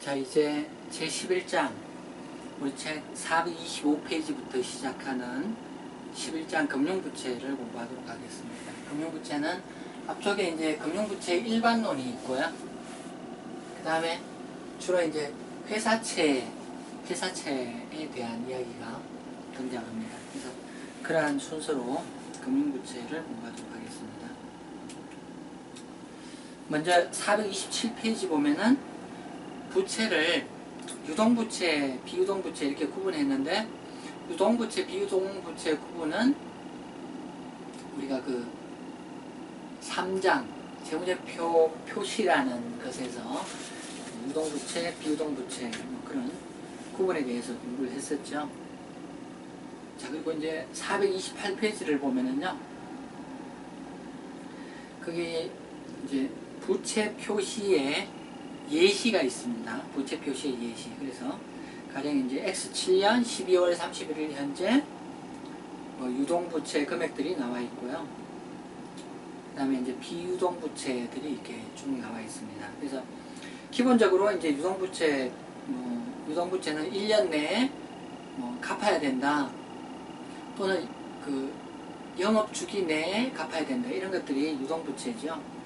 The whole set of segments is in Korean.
자, 이제 제11장 우리 책 425페이지부터 시작하는 11장 금융부채를 공부하도록 하겠습니다. 금융부채는 앞쪽에 이제 금융부채 일반론이 있고요. 그 다음에 주로 이제 회사채에 대한 이야기가 등장합니다. 그래서 그러한 순서로 금융부채를 공부하도록 하겠습니다. 먼저 427페이지 보면은 부채를 유동부채, 비유동부채 이렇게 구분했는데, 유동부채, 비유동부채 구분은 우리가 그 3장 재무제표 표시라는 것에서 유동부채, 비유동부채 그런 구분에 대해서 공부를 했었죠. 자, 그리고 이제 428페이지를 보면은요, 거기 이제 부채 표시에 예시가 있습니다. 부채 표시의 예시. 그래서 가령 이제 X7년 12월 31일 현재 유동부채 금액들이 나와 있고요. 그 다음에 이제 비유동부채들이 이렇게 쭉 나와 있습니다. 그래서 기본적으로 이제 유동부채는 1년 내에 갚아야 된다. 또는 그 영업주기 내에 갚아야 된다. 이런 것들이 유동부채죠.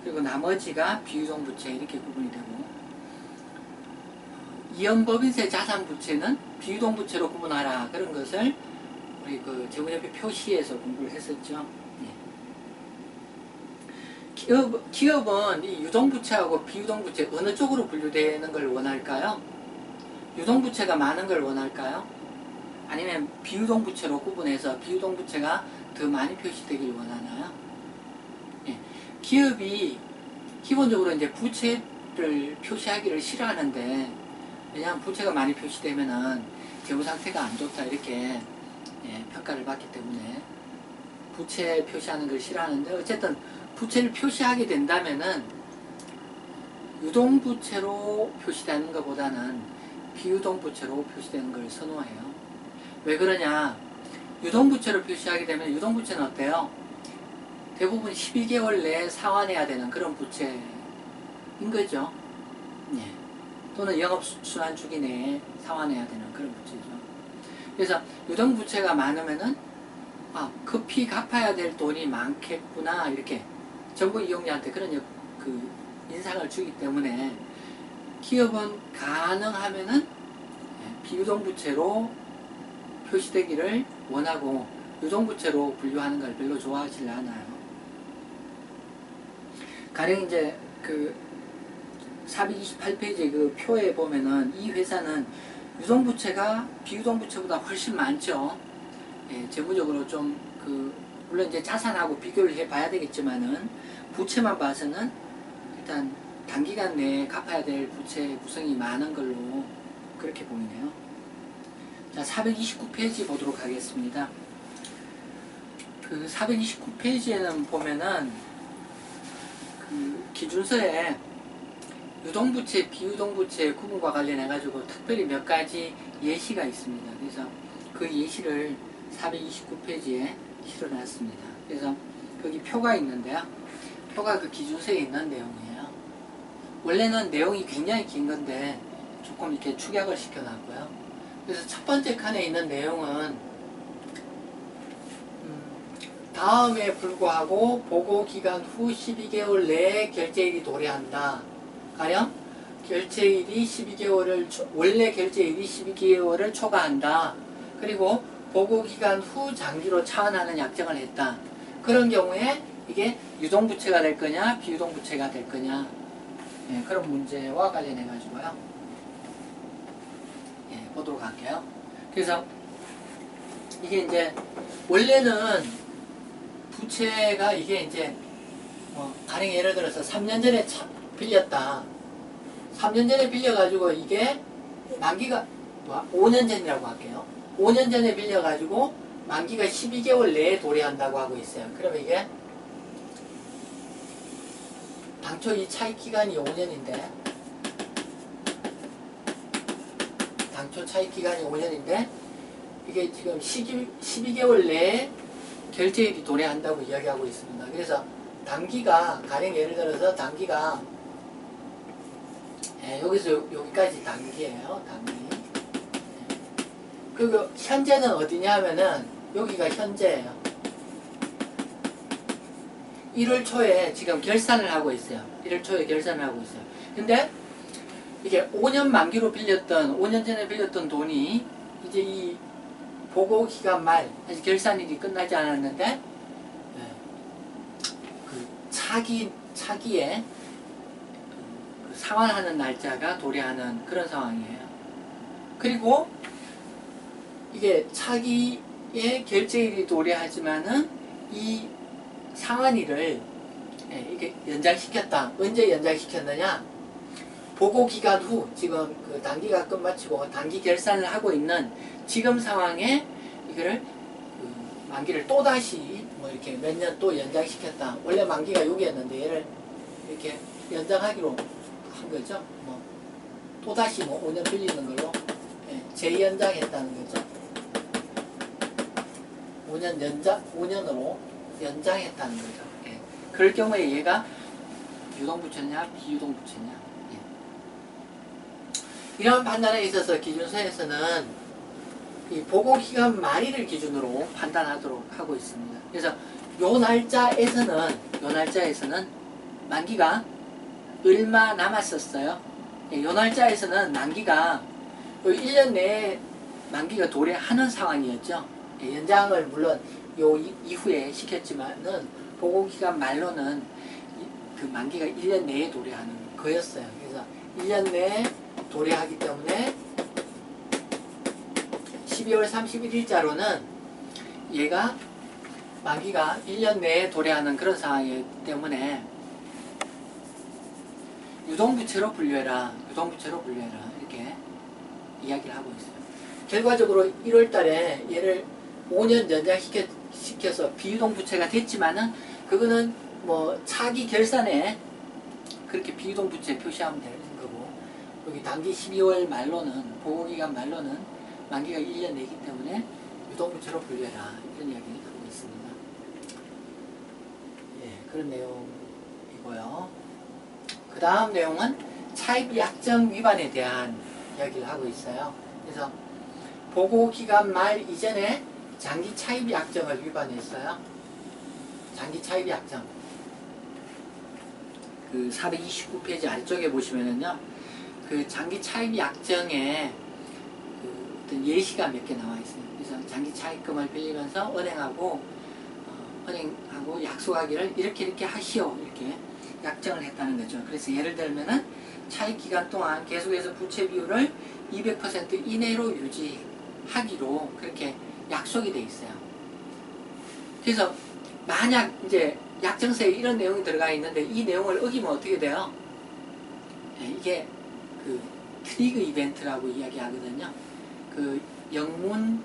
그리고 나머지가 비유동부채 이렇게 구분이 되고, 이연법인세 자산부채는 비유동부채로 구분하라. 그런 것을 우리 그 재무제표 표시에서 공부를 했었죠. 기업은 이 유동부채하고 비유동부채 어느 쪽으로 분류되는 걸 원할까요? 유동부채가 많은 걸 원할까요? 아니면 비유동부채로 구분해서 비유동부채가 더 많이 표시되길 원하나요? 기업이 기본적으로 이제 부채를 표시하기를 싫어하는데, 왜냐하면 부채가 많이 표시되면은 재무 상태가 안 좋다 이렇게 평가를 받기 때문에 부채 표시하는 걸 싫어하는데, 어쨌든 부채를 표시하게 된다면은 유동부채로 표시되는 것보다는 비유동부채로 표시되는 걸 선호해요. 왜 그러냐? 유동부채로 표시하게 되면 유동부채는 어때요? 대부분 12개월 내에 상환해야 되는 그런 부채인 거죠. 또는 영업순환 주기 내에 상환해야 되는 그런 부채죠. 그래서 유동부채가 많으면은 급히 갚아야 될 돈이 많겠구나 이렇게 정부 이용자한테 그런 그 인상을 주기 때문에 기업은 가능하면은 비유동부채로 표시되기를 원하고 유동부채로 분류하는 걸 별로 좋아하지 않아요. 가령 이제 그 428페이지 그 표에 보면은 이 회사는 유동부채가 비유동부채보다 훨씬 많죠. 재무적으로 좀 물론 이제 자산하고 비교를 해 봐야 되겠지만은 부채만 봐서는 일단 단기간 내에 갚아야 될 부채 구성이 많은 걸로 그렇게 보이네요. 자, 429페이지 보도록 하겠습니다. 그 429페이지에는 보면은 그 기준서에 유동부채, 비유동부채 구분과 관련해 가지고 특별히 몇 가지 예시가 있습니다. 그래서 그 예시를 429페이지에 실어놨습니다. 그래서 거기 표가 있는데요. 표가 그 기준서에 있는 내용이에요. 원래는 내용이 굉장히 긴 건데 조금 이렇게 축약을 시켜놨고요. 그래서 첫 번째 칸에 있는 내용은 다음에 불구하고 보고기간 후 12개월 내에 결제일이 도래한다. 가령 결제일이 12개월을 원래 결제일이 12개월을 초과한다. 그리고 보고기간 후 장기로 차환하는 약정을 했다. 그런 경우에 이게 유동부채가 될 거냐 비유동부채가 될 거냐, 그런 문제와 관련해 가지고요. 보도록 할게요. 그래서 이게 이제 원래는 부채가 이게 이제 가령 예를 들어서 3년 전에 빌렸다. 3년 전에 빌려가지고 이게 만기가 5년 전이라고 할게요. 5년 전에 빌려가지고 만기가 12개월 내에 도래한다고 하고 있어요. 그러면 이게 당초 이 차익 기간이 5년인데 이게 지금 12개월 내에 결제일이 도래한다고 이야기하고 있습니다. 그래서 단기가 가령 예를 들어서 단기가 네, 여기서 여기까지 단기예요. 단기. 네. 그리고 현재는 어디냐 하면은 여기가 현재예요. 1월 초에 지금 결산을 하고 있어요. 1월 초에 결산을 하고 있어요. 근데 이게 5년 만기로 빌렸던 5년 전에 빌렸던 돈이 이제 이 보고 기간 말 아직 결산일이 끝나지 않았는데 네, 그 차기에 그 상환하는 날짜가 도래하는 그런 상황이에요. 그리고 이게 차기의 결제일이 도래하지만은 이 상환일을 이게 연장시켰다. 언제 연장시켰느냐? 보고 기간 후 지금 그 단기가 끝마치고 단기 결산을 하고 있는 지금 상황에 이거를 그 만기를 또 다시 뭐 이렇게 몇 년 또 연장시켰다. 원래 만기가 여기였는데 얘를 이렇게 연장하기로 한 거죠. 뭐 또 다시 뭐 5년 빌리는 걸로 재연장했다는 거죠. 5년으로 연장했다는 거죠. 예. 그럴 경우에 얘가 유동부채냐 비유동부채냐. 예. 이런 판단에 있어서 기준서에서는 이 보고기간 말일을 기준으로 판단하도록 하고 있습니다. 그래서 요 날짜에서는 만기가 얼마 남았었어요. 예, 요 날짜에서는 만기가 1년 내에 만기가 도래하는 상황이었죠. 예, 연장을 물론 요 이후에 시켰지만은 보고기간 말로는 그 만기가 1년 내에 도래하는 거였어요. 그래서 1년 내에 도래하기 때문에 12월 31일자로는 얘가 만기가 1년 내에 도래하는 그런 상황이기 때문에 유동부채로 분류해라. 이렇게 이야기를 하고 있어요. 결과적으로 1월 달에 얘를 5년 연장시켜서 비유동부채가 됐지만은 그거는 뭐 차기 결산에 그렇게 비유동부채 표시하면 되는 거고, 여기 단기 12월 말로는 보고기간 말로는 만기가 1년 내기 때문에 유동부채로 분류해라. 이런 이야기를 하고 있습니다. 예, 그런 내용이고요. 그 다음 내용은 차입 약정 위반에 대한 이야기를 하고 있어요. 그래서 보고기간 말 이전에 장기 차입 약정을 위반했어요. 장기 차입 약정. 그 429페이지 아래쪽에 보시면은요, 그 장기 차입 약정에 그 어떤 예시가 몇 개 나와 있어요. 그래서 장기 차입금을 빌리면서 은행하고 약속하기를 이렇게 하시오, 이렇게 약정을 했다는 거죠. 그래서 예를 들면은 차입 기간 동안 계속해서 부채 비율을 200% 이내로 유지하기로 그렇게 약속이 돼 있어요. 그래서 만약 이제 약정서에 이런 내용이 들어가 있는데 이 내용을 어기면 어떻게 돼요? 이게 그 트리거 이벤트라고 이야기하거든요. 그 영문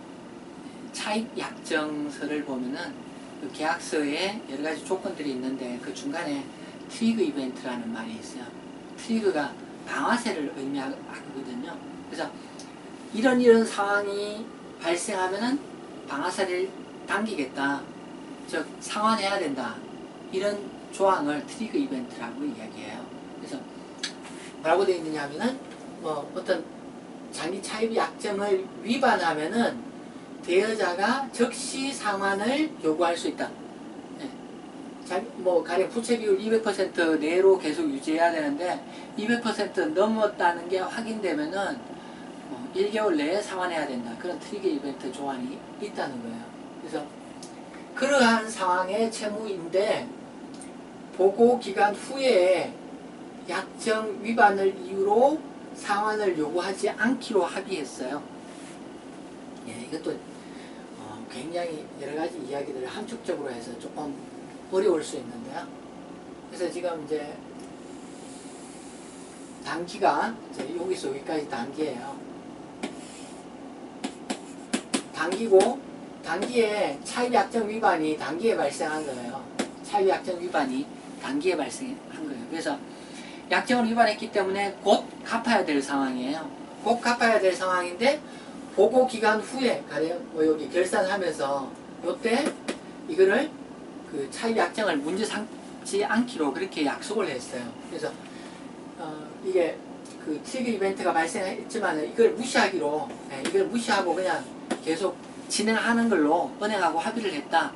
차입 약정서를 보면은 그 계약서에 여러 가지 조건들이 있는데 그 중간에 트리거 이벤트라는 말이 있어요. 트리거가 방아쇠를 의미하거든요. 그래서 이런 상황이 발생하면은 방아쇠를 당기겠다, 즉 상환해야 된다, 이런 조항을 트리거 이벤트라고 이야기해요. 그래서 뭐라고 되어 있느냐 하면은 뭐 어떤 장기 차입 약정을 위반하면은 대여자가 즉시 상환을 요구할 수 있다. 뭐 가령 부채 비율 200% 내로 계속 유지해야 되는데 200% 넘었다는 게 확인되면은 1개월 내에 상환해야 된다. 그런 트리거 이벤트 조항이 있다는 거예요. 그래서 그러한 상황의 채무인데 보고 기간 후에 약정 위반을 이유로 상환을 요구하지 않기로 합의했어요. 예, 이것도 굉장히 여러 가지 이야기들을 함축적으로 해서 조금 어려울 수 있는데요. 그래서 지금 이제 단기가 여기서 여기까지 단기예요. 단기고 단기에 차입 약정 위반이 단기에 발생한 거예요. 차입 약정 위반이 단기에 발생한 거예요. 그래서 약정을 위반했기 때문에 곧 갚아야 될 상황이에요. 곧 갚아야 될 상황인데 보고 기간 후에 가령 뭐 여기 결산하면서 요때 이거를 그 차입 약정을 문제 삼지 않기로 그렇게 약속을 했어요. 그래서 이게 그 트리거 이벤트가 발생했지만 이걸 무시하기로, 이걸 무시하고 그냥 계속 진행하는 걸로 은행하고 합의를 했다.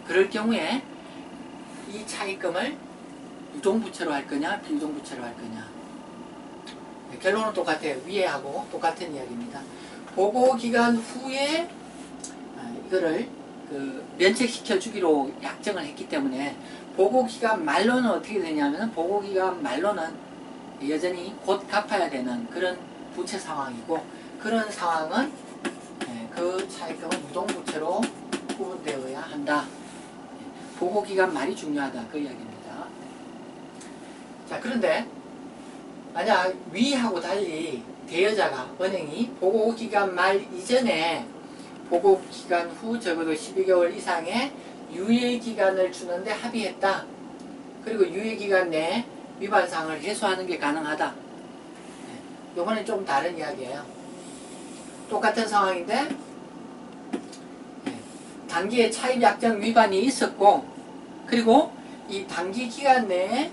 그럴 경우에 이 차입금을 유동부채로 할 거냐 비유동부채로 할 거냐. 결론은 똑같아요. 위에 하고 똑같은 이야기입니다. 보고기간 후에 이거를 면책시켜 주기로 약정을 했기 때문에 보고기간 말로는 어떻게 되냐면 보고기간 말로는 여전히 곧 갚아야 되는 그런 부채 상황이고, 그런 상황은 그 차입금은 유동부채로 구분되어야 한다. 보고기간 말이 중요하다. 그 이야기입니다. 자, 그런데 만약 위하고 달리 대여자가 은행이 보고기간 말 이전에 보고기간 후 적어도 12개월 이상의 유예기간을 주는데 합의했다. 그리고 유예기간 내에 위반사항을 해소하는 게 가능하다. 요거는 좀 다른 이야기예요. 똑같은 상황인데 단기의 차입약정 위반이 있었고, 그리고 이 단기 기간 내에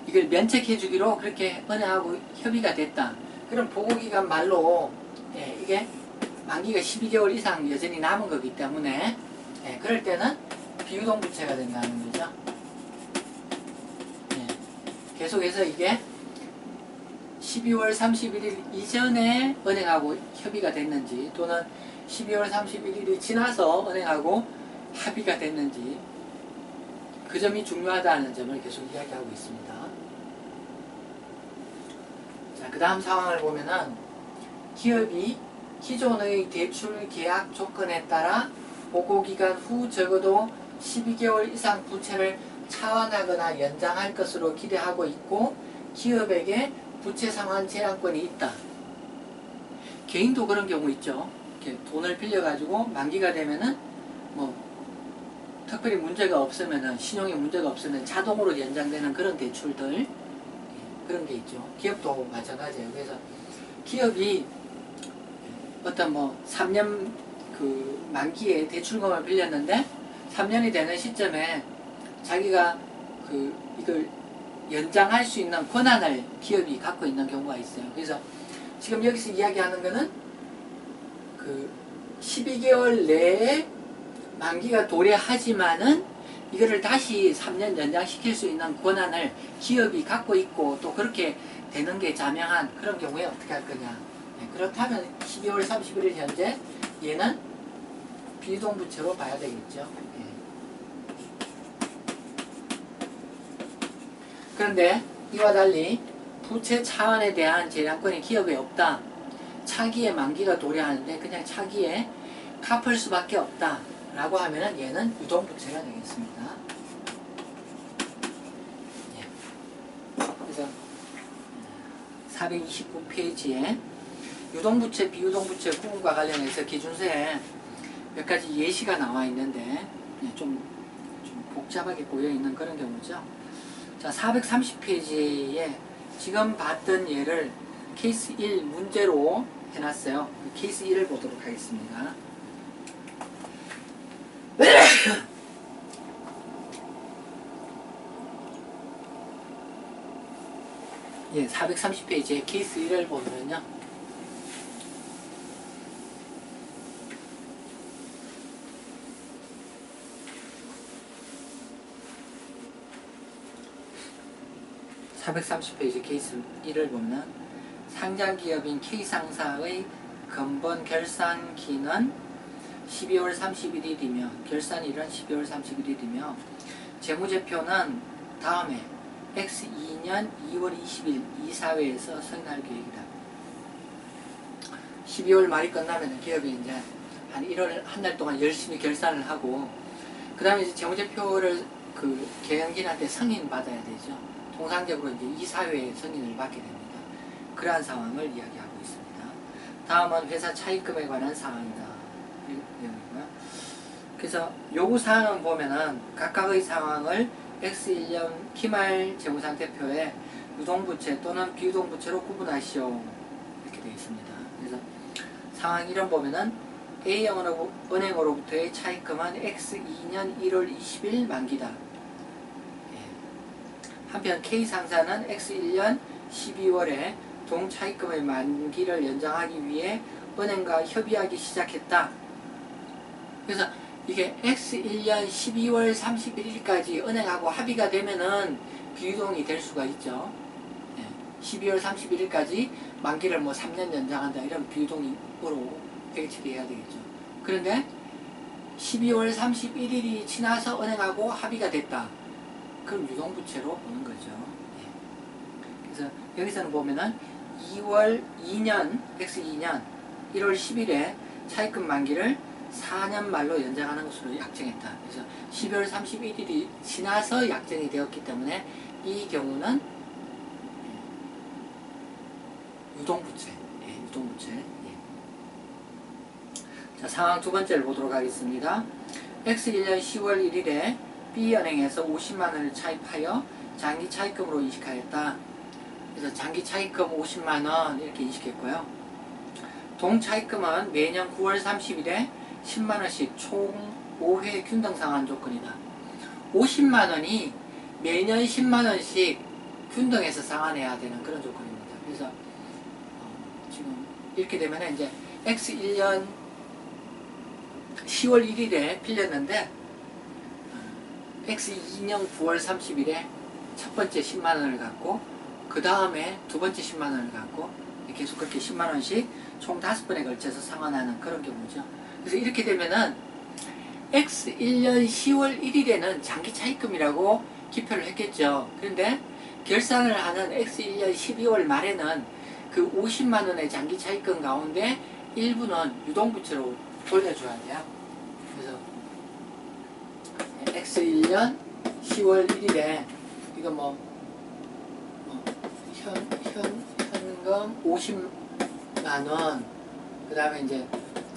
이걸 면책해 주기로 그렇게 은행하고 협의가 됐다. 그럼 보고기간 말로 이게 만기가 12개월 이상 여전히 남은 거기 때문에 그럴 때는 비유동부채가 된다는 거죠. 계속해서 이게 12월 31일 이전에 은행하고 협의가 됐는지, 또는 12월 31일이 지나서 은행하고 합의가 됐는지, 그 점이 중요하다는 점을 계속 이야기하고 있습니다. 자, 그 다음 상황을 보면은 기업이 기존의 대출 계약 조건에 따라 보고기간 후 적어도 12개월 이상 부채를 차환하거나 연장할 것으로 기대하고 있고, 기업에게 부채 상환 제한권이 있다. 개인도 그런 경우 있죠. 이렇게 돈을 빌려가지고 만기가 되면은 뭐 특별히 문제가 없으면은, 신용에 문제가 없으면 자동으로 연장되는 그런 대출들, 그런 게 있죠. 기업도 마찬가지예요. 그래서 기업이 어떤 뭐 3년 그 만기에 대출금을 빌렸는데 3년이 되는 시점에 자기가 이걸 연장할 수 있는 권한을 기업이 갖고 있는 경우가 있어요. 그래서 지금 여기서 이야기하는 거는 12개월 내에 만기가 도래하지만은 이거를 다시 3년 연장시킬 수 있는 권한을 기업이 갖고 있고, 또 그렇게 되는 게 자명한 그런 경우에 어떻게 할 거냐. 그렇다면 12월 31일 현재 얘는 비유동부채로 봐야 되겠죠. 그런데 이와 달리 부채 차환에 대한 제한권이 기업에 없다. 차기에 만기가 도래하는데 그냥 차기에 갚을 수밖에 없다 라고 하면은 얘는 유동부채가 되겠습니다. 그래서 429페이지에 유동부채, 비유동부채 구분과 관련해서 기준서에 몇 가지 예시가 나와 있는데 좀 복잡하게 보여있는 그런 경우죠. 자, 430페이지에 지금 봤던 예를 케이스 1 문제로 해놨어요. 케이스 1을 보도록 하겠습니다. 예, 430페이지에 케이스 1을 보면요. (430페이지) 케이스 1을 보면 상장기업인 K상사의 근본 결산기는 12월 31일이며 결산일은 12월 31일이며 재무제표는 다음에 X2년 2월 20일 이사회에서 승인할 계획이다. 12월 말이 끝나면 기업이 이제 한 1월 한 달 동안 열심히 결산을 하고, 그 다음에 이제 재무제표를 계약인한테 승인받아야 되죠. 통상적으로 이제 이사회의 승인을 받게 됩니다. 그러한 상황을 이야기하고 있습니다. 다음은 회사 차입금에 관한 사항이다. 그래서 요구사항은 보면은 각각의 상황을 X1년 기말 재무상태표에 유동부채 또는 비유동부채로 구분하시오. 이렇게 되어 있습니다. 그래서 상황 1은 보면은 A은행으로부터의 차입금은 X2년 1월 20일 만기다. 한편 K상사는 X1년 12월에 동차입금의 만기를 연장하기 위해 은행과 협의하기 시작했다. 그래서 이게 X1년 12월 31일까지 은행하고 합의가 되면은 비유동이 될 수가 있죠. 12월 31일까지 만기를 뭐 3년 연장한다 이런 비유동으로 회계 처리해야 되겠죠. 그런데 12월 31일이 지나서 은행하고 합의가 됐다. 그럼 유동부채로 보는 거죠. 그래서 여기서는 보면은 2년 X2년 1월 10일에 차입금 만기를 4년 말로 연장하는 것으로 약정했다. 그래서 12월 31일이 지나서 약정이 되었기 때문에 이 경우는 유동부채. 유동부채. 자, 상황 두 번째를 보도록 하겠습니다. X1년 10월 1일에 B은행에서 50만원을 차입하여 장기 차입금으로 인식하였다. 그래서 장기 차입금 50만원 이렇게 인식했고요. 동차입금은 매년 9월 30일에 10만원씩 총 5회 균등 상환 조건이다. 50만원이 매년 10만원씩 균등해서 상환해야 되는 그런 조건입니다. 그래서 지금 이렇게 되면 이제 X1년 10월 1일에 빌렸는데 X2년 9월 30일에 첫 번째 10만원을 갖고 그 다음에 두 번째 10만원을 갖고 계속 그렇게 10만원씩 총 5번에 걸쳐서 상환하는 그런 경우죠. 그래서 이렇게 되면은 X1년 10월 1일에는 장기 차입금이라고 기표를 했겠죠. 그런데 결산을 하는 X1년 12월 말에는 그 50만원의 장기 차입금 가운데 일부는 유동부채로 돌려줘야 돼요. 그래서 X1년 10월 1일에 이거 현금 50만원 그 다음에 이제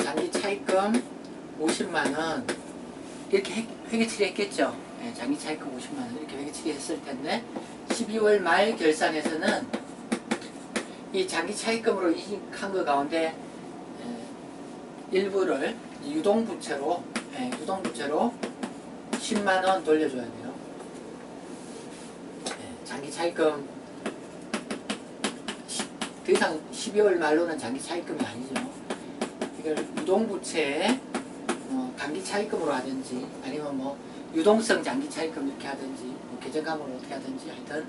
장기 차입금 50만원 이렇게 회계 처리했겠죠. 장기 차입금 50만원 이렇게 회계 처리했을 텐데 12월 말 결산에서는 이 장기 차입금으로 이익한 것 가운데 일부를 유동부채로 10만원 돌려줘야 돼요. 장기 차입금 더 이상 12월 말로는 장기 차입금이 아니죠. 이걸 유동부채에 단기 차입금으로 하든지 아니면 뭐 유동성 장기 차입금 이렇게 하든지 뭐 계정감으로 어떻게 하든지 하여튼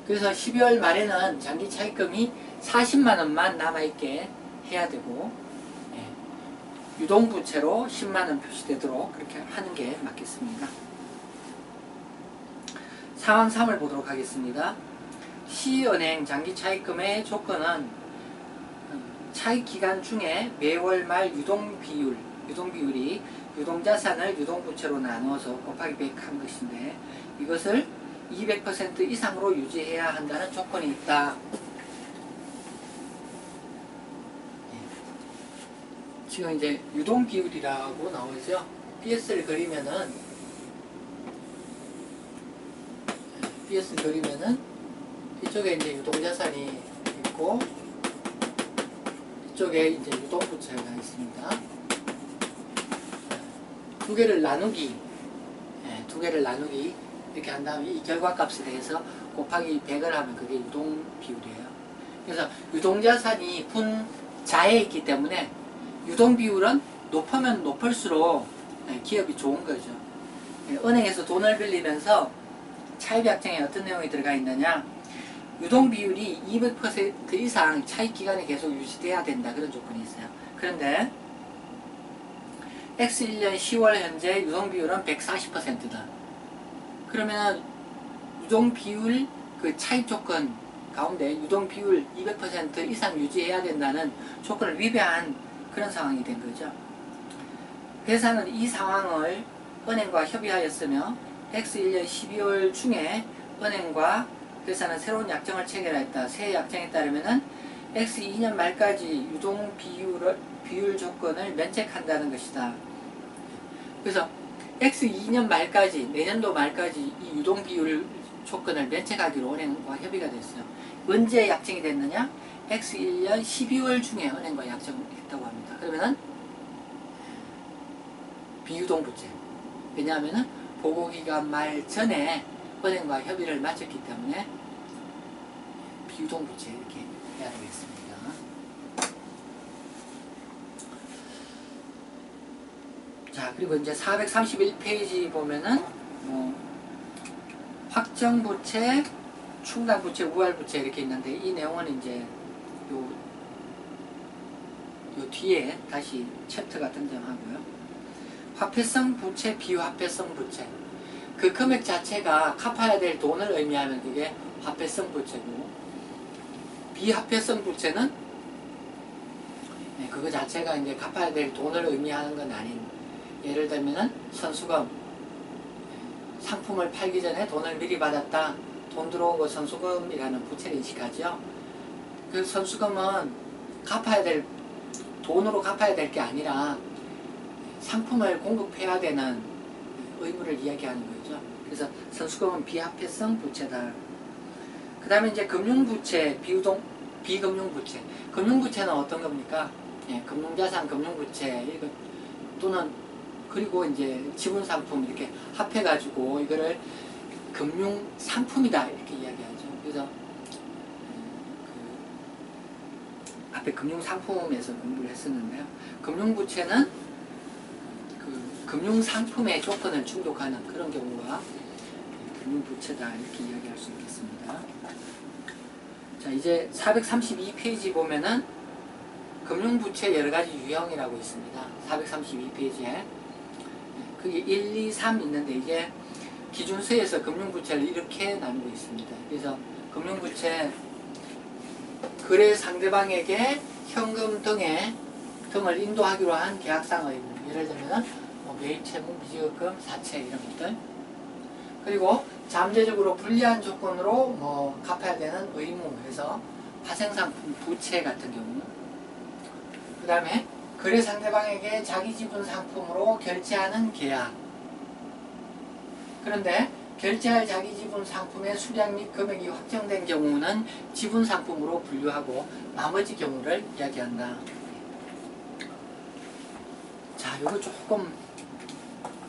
그래서 12월 말에는 장기 차입금이 40만원만 남아있게 해야 되고 유동부채로 10만원 표시되도록 그렇게 하는 게 맞겠습니다. 상황 3을 보도록 하겠습니다. C은행 장기 차입금의 조건은 차입기간 중에 매월 말 유동비율이 유동자산을 유동부채로 나누어서 곱하기 100 한 것인데 이것을 200% 이상으로 유지해야 한다는 조건이 있다. 지금 이제 유동비율이라고 나오죠. BS를 그리면은 이쪽에 이제 유동자산이 있고 이쪽에 이제 유동부채가 있습니다. 두 개를 나누기 이렇게 한 다음에 이 결과값에 대해서 곱하기 100을 하면 그게 유동비율이에요. 그래서 유동자산이 분자에 있기 때문에 유동비율은 높으면 높을수록 기업이 좋은 거죠. 은행에서 돈을 빌리면서 차입약정에 어떤 내용이 들어가 있느냐, 유동비율이 200% 이상 차입기간이 계속 유지돼야 된다 그런 조건이 있어요. 그런데 X1년 10월 현재 유동비율은 140%다. 그러면 유동비율 그 차입 조건 가운데 유동비율 200% 이상 유지해야 된다는 조건을 위배한 그런 상황이 된 거죠. 회사는 이 상황을 은행과 협의하였으며 X1년 12월 중에 은행과 회사는 새로운 약정을 체결했다. 새 약정에 따르면은 X2년 말까지 유동비율 조건을 면책한다는 것이다. 그래서 X2년 말까지, 내년도 말까지 이 유동비율 조건을 면책하기로 은행과 협의가 됐어요. 언제 약정이 됐느냐? X1년 12월 중에 은행과 약정했다고 합니다. 그러면은 비유동부채. 왜냐하면은 보고기간 말 전에 은행과 협의를 마쳤기 때문에 비유동부채 이렇게 해야 되겠습니다. 자, 그리고 이제 431페이지 보면은 확정부채, 충당부채, 우할부채 이렇게 있는데 이 내용은 이제 요 뒤에 다시 챕터가 등장하고요. 화폐성 부채, 비화폐성 부채. 그 금액 자체가 갚아야 될 돈을 의미하면 그게 화폐성 부채고, 비화폐성 부채는 그거 자체가 이제 갚아야 될 돈을 의미하는 건 아닌, 예를 들면은 선수금, 상품을 팔기 전에 돈을 미리 받았다, 돈 들어온 거 선수금이라는 부채를 인식하죠. 그 선수금은 갚아야 될, 돈으로 갚아야 될 게 아니라 상품을 공급해야 되는 의무를 이야기하는 거죠. 그래서 선수금은 비화폐성 부채다. 그 다음에 이제 금융부채, 비금융부채. 금융부채는 어떤 겁니까? 금융자산, 금융부채, 이거 또는 그리고 이제 지분상품 이렇게 합해가지고 이거를 금융상품이다 이렇게 이야기하죠. 그래서 앞에 금융상품에서 공부를 했었는데요. 금융부채는 그 금융상품의 조건을 충족하는 그런 경우가 금융부채다 이렇게 이야기할 수 있겠습니다. 자, 이제 432페이지 보면은 금융부채 여러가지 유형이라고 있습니다. 432페이지에 그게 1, 2, 3 있는데 이게 기준서에서 금융부채를 이렇게 나누고 있습니다. 그래서 금융부채, 거래 상대방에게 현금 등을 인도하기로 한 계약상 의무. 예를 들면 매입, 채무, 미지급금, 사채 이런 것들. 그리고 잠재적으로 불리한 조건으로 갚아야 되는 의무에서 파생상품, 부채 같은 경우. 그 다음에 거래 상대방에게 자기 지분 상품으로 결제하는 계약. 그런데 결제할 자기 지분 상품의 수량 및 금액이 확정된 경우는 지분 상품으로 분류하고 나머지 경우를 이야기한다. 자, 요거 조금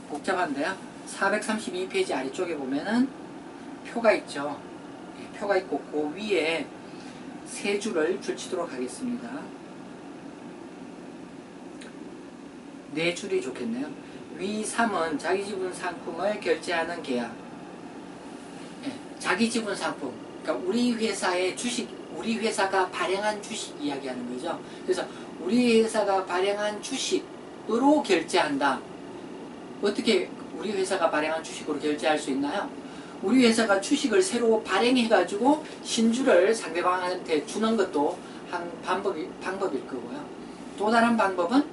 복잡한데요. 432페이지 아래쪽에 보면은 표가 있죠. 표가 있고 그 위에 세 줄을 붙이도록 하겠습니다. 네 줄이 좋겠네요. 위 3은 자기 지분 상품을 결제하는 계약. 자기 지분 상품. 그러니까 우리 회사의 주식, 우리 회사가 발행한 주식 이야기하는 거죠. 그래서 우리 회사가 발행한 주식으로 결제한다. 어떻게 우리 회사가 발행한 주식으로 결제할 수 있나요? 우리 회사가 주식을 새로 발행해가지고 신주를 상대방한테 주는 것도 한 방법일 거고요. 또 다른 방법은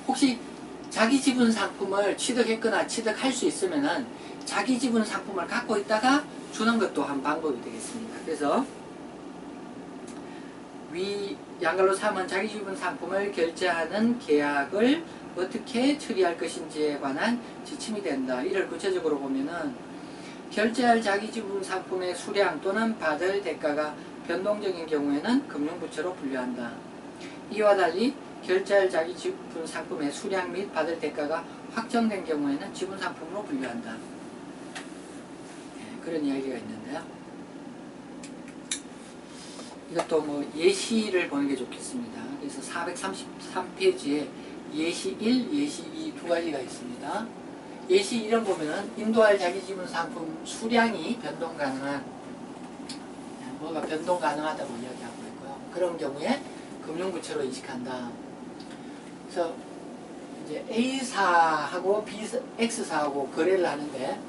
혹시 자기 지분 상품을 취득했거나 취득할 수 있으면은 자기 지분 상품을 갖고 있다가 주는 것도 한 방법이 되겠습니다. 그래서 위 양갈로 3은 자기 지분 상품을 결제하는 계약을 어떻게 처리할 것인지에 관한 지침이 된다. 이를 구체적으로 보면은 결제할 자기 지분 상품의 수량 또는 받을 대가가 변동적인 경우에는 금융부채로 분류한다. 이와 달리 결제할 자기 지분 상품의 수량 및 받을 대가가 확정된 경우에는 지분 상품으로 분류한다. 그런 이야기가 있는데요. 이것도 예시를 보는 게 좋겠습니다. 그래서 433페이지에 예시 1, 예시 2 두 가지가 있습니다. 예시 1은 보면은 인도할 자기 지분 상품 수량이 변동 가능한, 뭐가 변동 가능하다고 이야기하고 있고요. 그런 경우에 금융부채로 인식한다. 그래서 이제 A사하고 X사하고 거래를 하는데,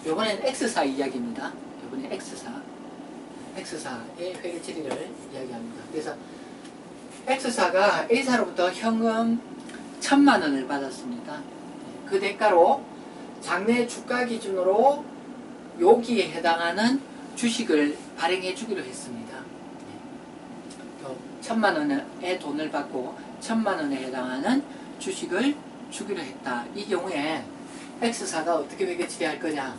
요번엔 X사 이야기입니다. 요번에 X사의 회계 처리를 이야기합니다. 그래서 X사가 A사로부터 현금 1,000만원을 받았습니다. 그 대가로 장내 주가 기준으로 여기에 해당하는 주식을 발행해 주기로 했습니다. 1,000만원의 돈을 받고 1,000만원에 해당하는 주식을 주기로 했다. 이 경우에 X사가 어떻게 회계 처리할 거냐?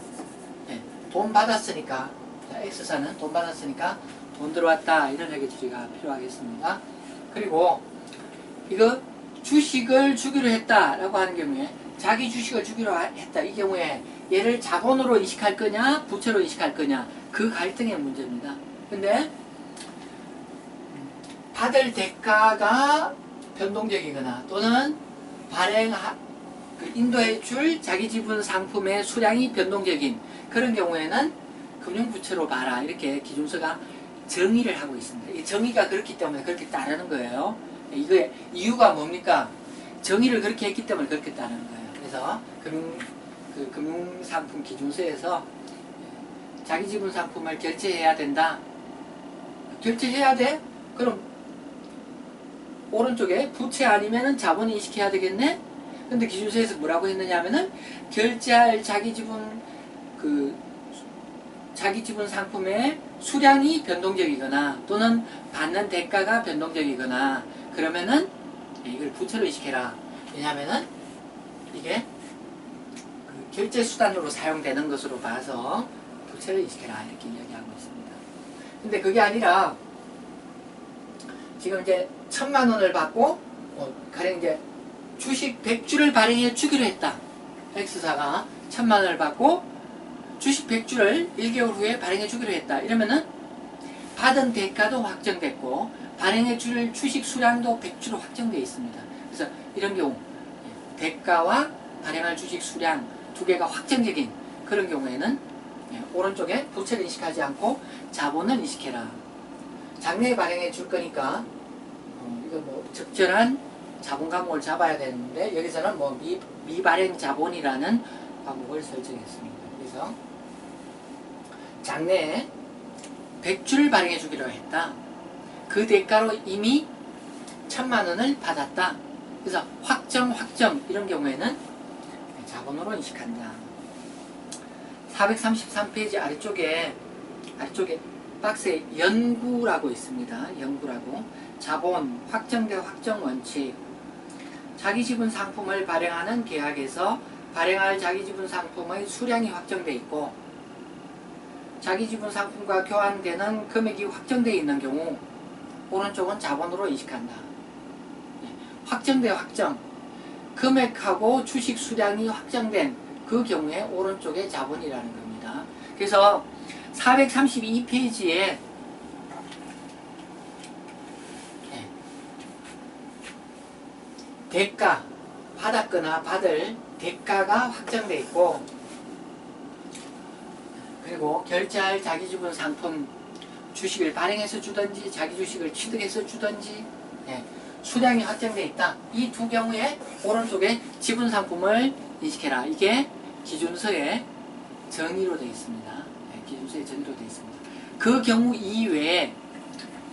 돈 받았으니까, X사는 돈 받았으니까 돈 들어왔다, 이런 회계 처리가 필요하겠습니다. 그리고 이거 주식을 주기로 했다라고 하는 경우에, 자기 주식을 주기로 했다, 이 경우에 얘를 자본으로 인식할 거냐 부채로 인식할 거냐, 그 갈등의 문제입니다. 근데 받을 대가가 변동적이거나 또는 인도해 줄 자기 지분 상품의 수량이 변동적인 그런 경우에는 금융부채로 봐라. 이렇게 기준서가 정의를 하고 있습니다. 이 정의가 그렇기 때문에 그렇게 따르는 거예요. 이거의 이유가 뭡니까? 정의를 그렇게 했기 때문에 그렇게 따르는 거예요. 그래서 금융상품 기준서에서 자기 지분 상품을 결제해야 된다. 결제해야 돼? 그럼 오른쪽에 부채 아니면은 자본 인식해야 되겠네? 근데 기준서에서 뭐라고 했느냐 하면은 결제할 자기 지분 상품의 수량이 변동적이거나 또는 받는 대가가 변동적이거나 그러면은 이걸 부채로 인식해라. 왜냐하면은 이게 결제 수단으로 사용되는 것으로 봐서 부채를 인식해라 이렇게 이야기하고 있습니다. 근데 그게 아니라 지금 이제 1,000만 원을 받고 가령 이제 주식 100주를 발행해 주기로 했다. X사가 1,000만 원을 받고 주식 100주를 1개월 후에 발행해 주기로 했다. 이러면은 받은 대가도 확정됐고 발행해 줄 주식 수량도 100주로 확정되어 있습니다. 그래서 이런 경우 대가와 발행할 주식 수량 두 개가 확정적인 그런 경우에는 오른쪽에 부채를 인식하지 않고 자본을 인식해라. 장래에 발행해 줄 거니까 이거 뭐 적절한 자본 과목을 잡아야 되는데 여기서는 뭐 미발행 자본이라는 과목을 설정했습니다. 그래서 장래에 100주를 발행해 주기로 했다. 그 대가로 이미 1,000만 원을 받았다. 그래서 확정 이런 경우에는 자본으로 인식한다. 433페이지 아래쪽에 박스에 연구라고 있습니다. 연구라고. 자본, 확정된 확정 원칙. 자기 지분 상품을 발행하는 계약에서 발행할 자기 지분 상품의 수량이 확정되어 있고 자기 지분 상품과 교환되는 금액이 확정되어 있는 경우 오른쪽은 자본으로 인식한다. 확정. 금액하고 주식 수량이 확정된 그 경우에 오른쪽에 자본이라는 겁니다. 그래서 432페이지에 대가, 받았거나 받을 대가가 확정되어 있고 그리고 결제할 자기 지분 상품 주식을 발행해서 주든지 자기 주식을 취득해서 주든지 수량이 확정되어 있다. 이 두 경우에 오른쪽에 지분 상품을 인식해라. 이게 기준서의 정의로 되어 있습니다. 기준서의 정의로 되어 있습니다. 그 경우 이외에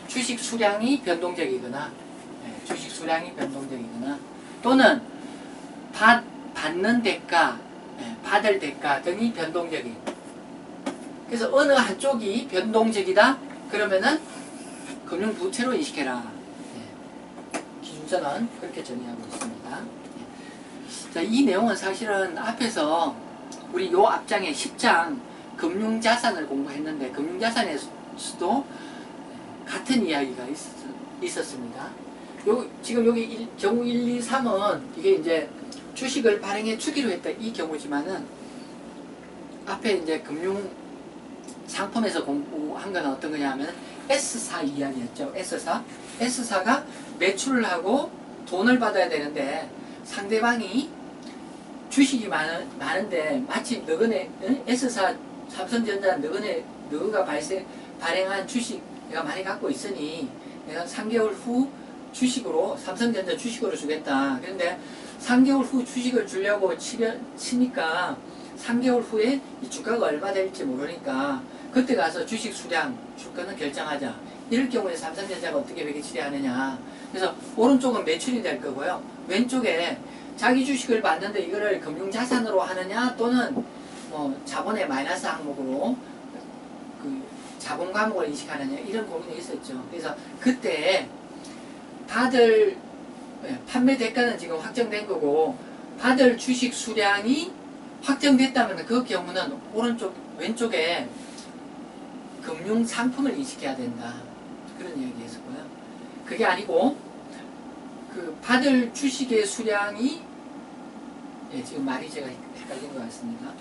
주식 수량이 변동적이거나 또는 받는 대가, 받을 대가 등이 변동적인 그래서 어느 한쪽이 변동적이다 그러면은 금융부채로 인식해라. 기준서는 그렇게 정의하고 있습니다. 자, 이 내용은 사실은 앞에서 우리 요 앞장에 10장 금융자산을 공부했는데 금융자산에서도 같은 이야기가 있었습니다. 지금 여기 경우 1, 2, 3은 이게 이제 주식을 발행해 주기로 했다 이 경우지만은 앞에 이제 금융 상품에서 공부한 건 어떤 거냐 하면 S사 이야기였죠. S사가 매출을 하고 돈을 받아야 되는데 상대방이 주식이 많은데 마치 너네 S사 삼성전자 너가 발행한 주식 내가 많이 갖고 있으니 내가 3개월 후 주식으로 삼성전자 주식으로 주겠다. 그런데 3개월 후 주식을 주려고 치니까 3개월 후에 이 주가가 얼마 될지 모르니까 그때 가서 주식 수량 줄 거는 결정하자. 이럴 경우에 삼성전자가 어떻게 매기 처리하느냐. 그래서 오른쪽은 매출이 될 거고요. 왼쪽에 자기 주식을 받는데 이거를 금융자산으로 하느냐 또는 뭐 자본의 마이너스 항목으로 그 자본 과목을 인식하느냐 이런 고민이 있었죠. 그래서 그때 받을 판매 대가는 지금 확정된 거고 받을 주식 수량이 확정됐다면 그 경우는 왼쪽에 금융 상품을 인식해야 된다. 그런 이야기였었고요. 그게 아니고 그 받을 주식의 수량이 지금 말이 제가 헷갈린 것 같습니다.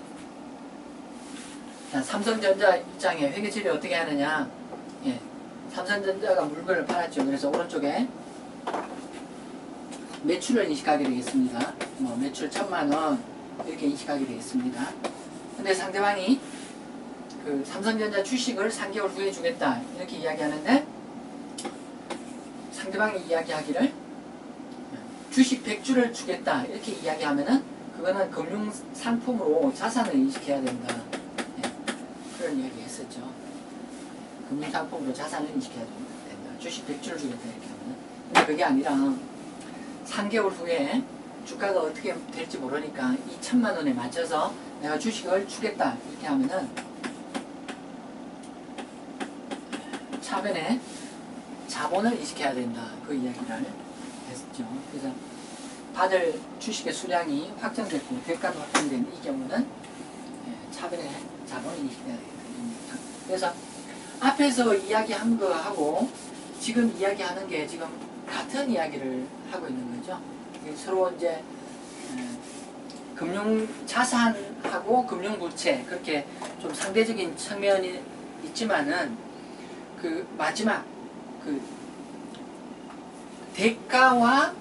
자, 삼성전자 입장에 회계 처리 어떻게 하느냐. 삼성전자가 물건을 팔았죠. 그래서 오른쪽에 매출을 인식하게 되겠습니다. 뭐 매출 1000만원 이렇게 인식하게 되겠습니다. 근데 상대방이 그 삼성전자 주식을 3개월 후에 주겠다 이렇게 이야기하는데, 상대방이 이야기하기를 주식 100주를 주겠다 이렇게 이야기하면은 그거는 금융상품으로 자산을 인식해야 된다. 네. 그런 이야기 했었죠. 금융상품으로 자산을 인식해야 된다. 주식 100주를 주겠다 이렇게 하면은. 근데 그게 아니라 3개월 후에 주가가 어떻게 될지 모르니까 2천만원에 맞춰서 내가 주식을 주겠다 이렇게 하면은 차변에 자본을 인식해야 된다. 그 이야기를 했었죠. 그래서 받을 주식의 수량이 확정됐고 대가도 확정된 이 경우는 차변에 자본이 인식돼야 되겠다. 그래서 앞에서 이야기한 거하고 지금 이야기하는 게 지금 같은 이야기를 하고 있는 거죠. 서로 이제 금융 자산하고 금융 부채 그렇게 좀 상대적인 측면이 있지만은 그 마지막 그 대가와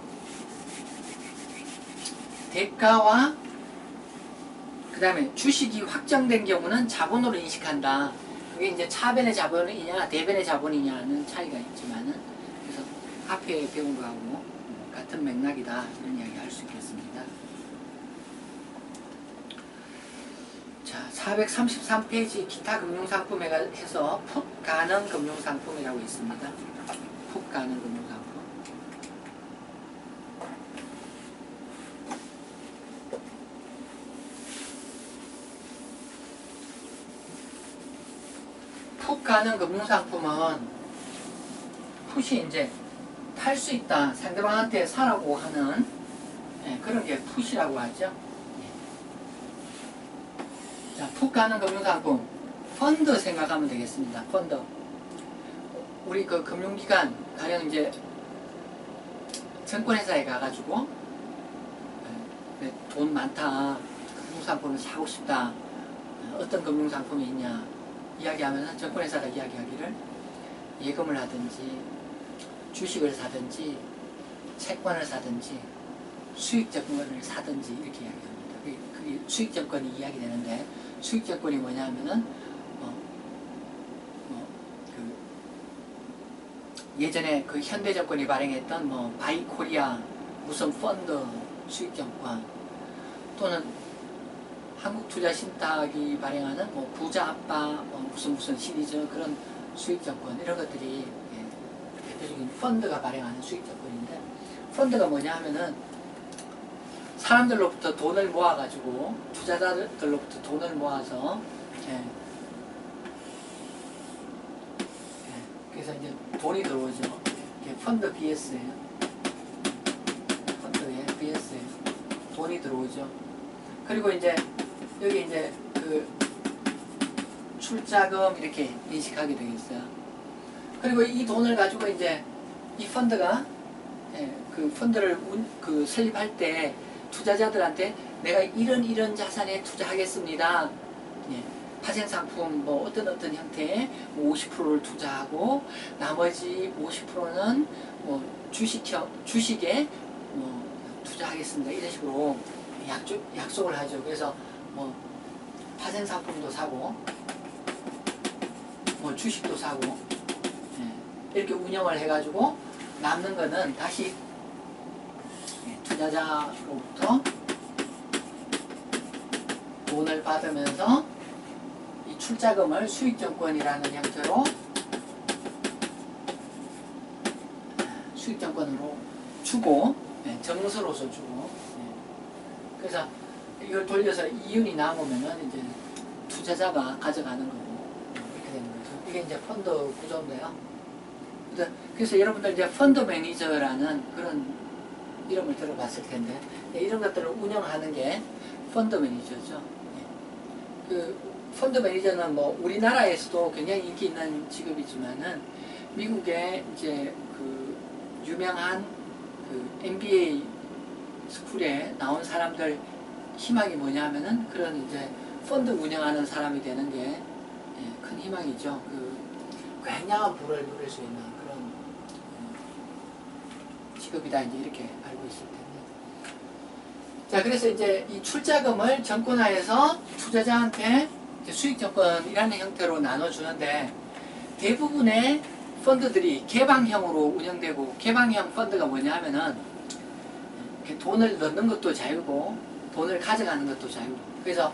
그 다음에 주식이 확정된 경우는 자본으로 인식한다. 그게 이제 차변의 자본이냐 대변의 자본이냐는 차이가 있지만은, 그래서 앞에 배운 거하고 같은 맥락이다 이런 이야기 할 수 있겠습니다. 자, 433페이지 기타 금융상품에 해서 풋 가능 금융상품이라고 있습니다. 풋 가능 금융상품. 풋 가능 금융상품은 풋이 이제 팔 수 있다, 상대방한테 사라고 하는 그런 게 풋이라고 하죠. 자, 풋 가능 금융상품, 펀드 생각하면 되겠습니다. 펀드. 우리 그 금융기관, 가령 이제 증권회사에 가가지고 돈 많다, 금융상품을 사고 싶다, 어떤 금융상품이 있냐 이야기하면 증권회사가 이야기하기를 예금을 하든지 주식을 사든지 채권을 사든지 수익증권을 사든지 이렇게 이야기합니다. 그게 수익증권이 이야기되는데, 수익증권이 뭐냐 하면은 예전에 그 현대증권이 발행했던 뭐 바이코리아 무슨 펀드 수익증권, 또는 한국투자신탁이 발행하는 뭐 부자아빠 뭐 무슨 시리즈 그런 수익증권, 이런 것들이 대표적인 펀드가 발행하는 수익증권인데, 펀드가 뭐냐 하면은 사람들로부터 돈을 모아가지고, 투자자들로부터 돈을 모아서 그래서 이제 돈이 들어오죠. 이게 펀드 BS예요. 펀드에 BS에 돈이 들어오죠. 그리고 이제 여기 이제 그 출자금 이렇게 인식하게 되겠어요. 그리고 이 돈을 가지고 이제 이 펀드가 그 펀드를 설립할 때 투자자들한테 내가 이런 자산에 투자하겠습니다. 파생상품 뭐 어떤 형태의 50%를 투자하고 나머지 50%는 뭐 주식에 뭐 투자하겠습니다. 이런 식으로 약속을 하죠. 그래서 뭐 파생상품도 사고 뭐 주식도 사고 이렇게 운영을 해가지고 남는 거는 다시 투자자로부터 돈을 받으면서 이 출자금을 수익증권이라는 형태로 수익증권으로 주고 정수로서 주고, 그래서 이걸 돌려서 이윤이 남으면은 이제 투자자가 가져가는 거고 이렇게 되는 거죠. 이게 이제 펀드 구조인데요. 그래서 여러분들 이제 펀드 매니저라는 그런 이름을 들어봤을 텐데, 이런 것들을 운영하는 게 펀드 매니저죠. 그 펀드 매니저는 뭐 우리나라에서도 굉장히 인기 있는 직업이지만은 미국의 이제 그 유명한 그 MBA 스쿨에 나온 사람들 희망이 뭐냐면은 그런 이제 펀드 운영하는 사람이 되는 게 큰 희망이죠. 그 굉장한 부를 누릴 수 있는 그런 직업이다, 이제 이렇게 알고 있을 텐데. 자, 그래서 이제 이 출자금을 정권화해서 투자자한테 수익정권이라는 형태로 나눠주는데, 대부분의 펀드들이 개방형으로 운영되고, 개방형 펀드가 뭐냐 하면은 돈을 넣는 것도 자유고 돈을 가져가는 것도 자유고, 그래서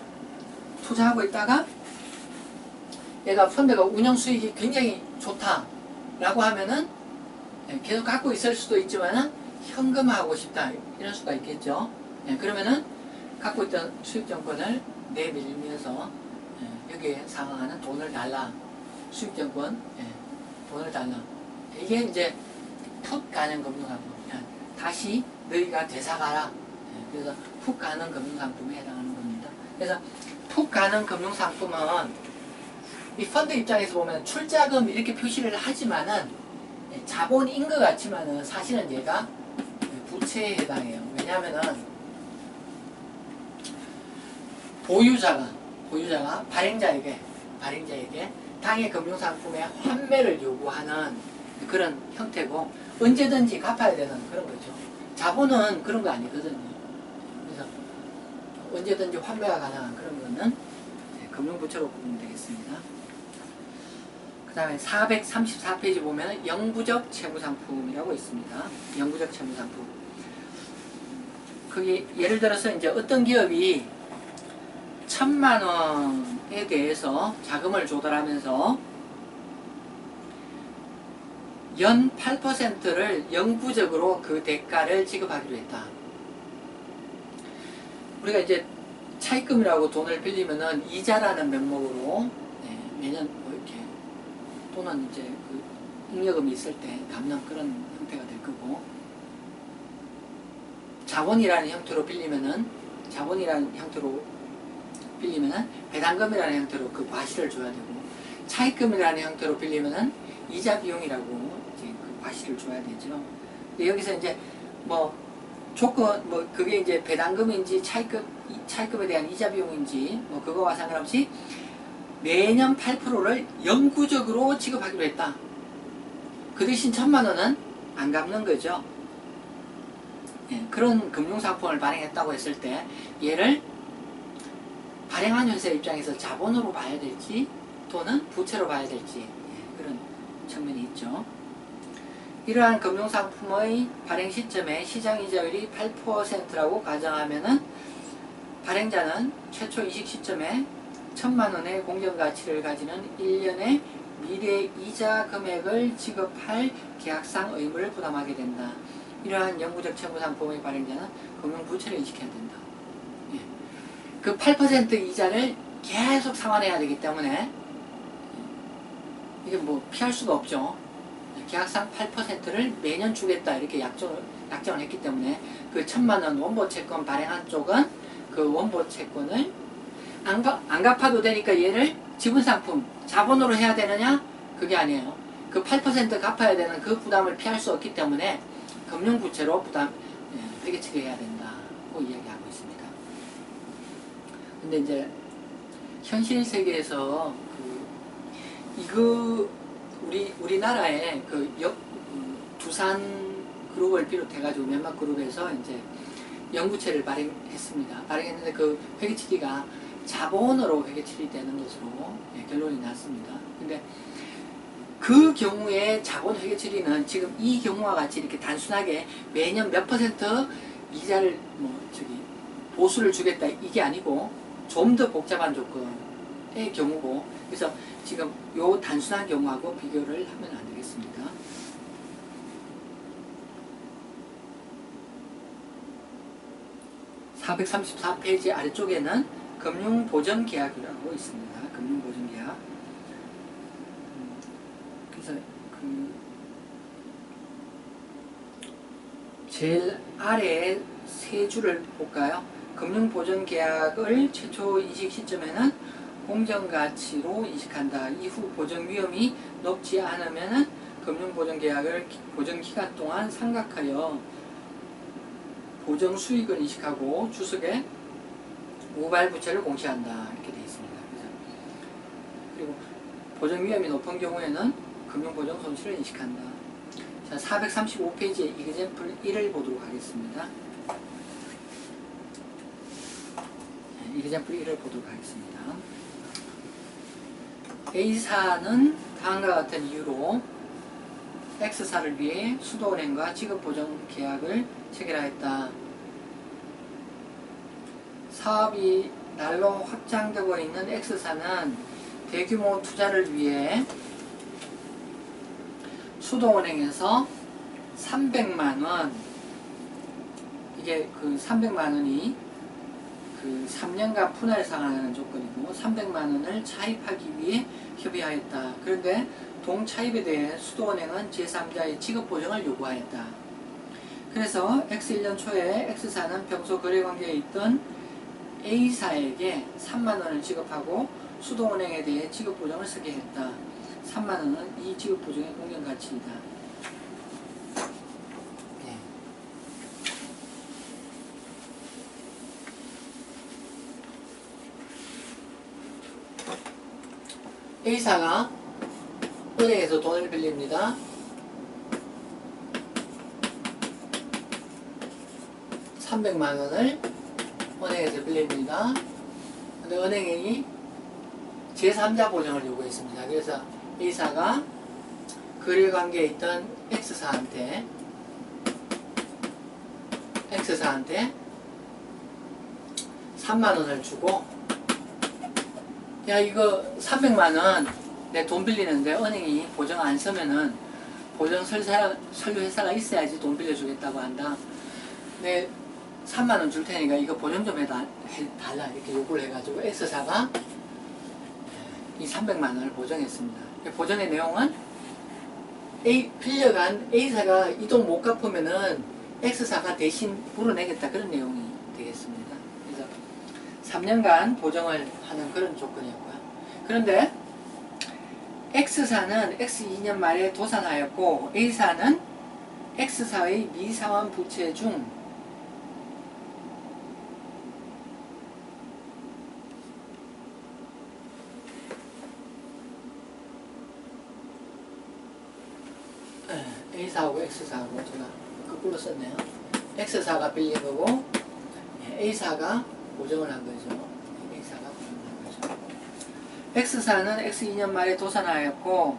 투자하고 있다가 얘가 펀드가 운영 수익이 굉장히 좋다라고 하면은 계속 갖고 있을 수도 있지만은 현금화하고 싶다, 이럴 수가 있겠죠. 그러면은 갖고 있던 수익정권을 내밀면서 여기에 상응하는 돈을 달라, 수익정권 돈을 달라, 이게 이제 푹 가는 금융상품, 다시 너희가 되사가라, 그래서 푹 가는 금융상품에 해당하는 겁니다. 그래서 푹 가는 금융상품은 이 펀드 입장에서 보면 출자금 이렇게 표시를 하지만은 자본인 것 같지만은 사실은 얘가 부채에 해당해요. 왜냐하면은 보유자가 발행자에게 당해 금융상품의 환매를 요구하는 그런 형태고, 언제든지 갚아야 되는 그런 거죠. 자본은 그런 거 아니거든요. 그래서 언제든지 환매가 가능한 그런 거는 금융부채로 보면 되겠습니다. 그 다음에 434페이지 보면 영구적 채무상품이라고 있습니다. 영구적 채무상품. 그게 예를 들어서 이제 어떤 기업이 1,000만원에 대해서 자금을 조달하면서 연 8%를 영구적으로 그 대가를 지급하기로 했다. 우리가 이제 차입금이라고 돈을 빌리면은 이자라는 명목으로 매년 뭐 이렇게, 또는 이제 그 잉여금이 있을 때 갚는 그런 형태가 될 거고, 자본이라는 형태로 빌리면은 배당금이라는 형태로 그 과실을 줘야 되고, 차입금이라는 형태로 빌리면은 이자 비용이라고 이제 그 과실을 줘야 되죠. 근데 여기서 이제 뭐 조건, 뭐 그게 이제 배당금인지 차입금에 대한 이자 비용인지 뭐 그거와 상관없이 매년 8%를 영구적으로 지급하기로 했다. 그 대신 1,000만원은 안 갚는 거죠. 그런 금융상품을 발행했다고 했을 때 얘를 발행한 회사 입장에서 자본으로 봐야 될지 또는 부채로 봐야 될지 그런 측면이 있죠. 이러한 금융상품의 발행 시점에 시장이자율이 8%라고 가정하면은 발행자는 최초 이식 시점에 1,000만원의 공정가치를 가지는 1년의 미래 이자 금액을 지급할 계약상 의무를 부담하게 된다. 이러한 영구적 채무상품의 발행자는 금융부채를 인식해야 된다. 그 8% 이자를 계속 상환해야 되기 때문에 이게 뭐 피할 수가 없죠. 계약상 8%를 매년 주겠다, 이렇게 약정을 했기 때문에 그 1,000만원 원보채권 발행한 쪽은 그 원보채권을 안 갚아도 되니까 얘를 지분상품, 자본으로 해야 되느냐? 그게 아니에요. 그 8% 갚아야 되는 그 부담을 피할 수 없기 때문에 금융부채로 회계처리 해야 된다고 이야기하고 있습니다. 근데 이제 현실 세계에서 우리나라의 두산 그룹을 비롯해가지고 몇몇 그룹에서 이제 영구채를 발행했습니다. 발행했는데 그 회계처리가 자본으로 회계처리 되는 것으로 결론이 났습니다. 근데 그 경우에 자본 회계처리는 지금 이 경우와 같이 이렇게 단순하게 매년 몇 퍼센트 이자를 보수를 주겠다, 이게 아니고 좀 더 복잡한 조건의 경우고, 그래서 지금 요 단순한 경우하고 비교를 하면 안 되겠습니다. (434페이지) 아래쪽에는 금융보전계약이라고 있습니다. 금융보전계약. 그래서 제일 아래에 세 줄을 볼까요? 금융보전계약을 최초 인식 시점에는 공정가치로 인식한다. 이후 보정위험이 높지 않으면 금융보전계약을 보정기간 동안 삼각하여 보정수익을 인식하고 주석에 우발부채를 공시한다. 이렇게 되어 있습니다. 그리고 보정위험이 높은 경우에는 금융보정 손실을 인식한다. 자, 435페이지의 이그젬플 1을 보도록 하겠습니다. 이그젬플 1을 보도록 하겠습니다. A사는 다음과 같은 이유로 X사를 위해 수도은행과 지급보증 계약을 체결하였다. 사업이 날로 확장되고 있는 X사는 대규모 투자를 위해 수도은행에서 300만원, 이게 그 300만원이 그 3년간 분할 상환하는 조건이고 300만원을 차입하기 위해 협의하였다. 그런데 동차입에 대해 수도은행은 제3자의 지급보증을 요구하였다. 그래서 X1년 초에 X사는 평소 거래관계에 있던 A사에게 3만원을 지급하고 수도은행에 대해 지급보증을 쓰게 했다. 3만원은 이 지급보증의 공정가치이다. A사가 은행에서 돈을 빌립니다. 300만원을 은행에서 빌립니다. 근데 은행이 제3자 보증을 요구했습니다. 그래서 A사가 거래관계에 있던 X사한테 3만원을 주고, 야, 이거 300만원 내 돈 빌리는데 은행이 보증 안 서면은 보증 설류 회사가 있어야지 돈 빌려주겠다고 한다. 내 3만원 줄 테니까 이거 보증 좀 해달라 이렇게 요구를 해가지고 X사가 이 300만원을 보증했습니다. 보증의 내용은 빌려간 A사가 이 돈 못 갚으면은 X사가 대신 물어내겠다, 그런 내용이 되겠습니다. 그래서 3년간 보증을 하는 그런 조건이었고요. 그런데 X사는 X2년 말에 도산하였고 A사는 X사의 미상환 부채 중 A사하고 X사하고 제가 거꾸로 썼네요. X사가 빌린 거고 A사가 보증을 한 거죠. A사가 보증을 한 거죠. X사는 X2년 말에 도산하였고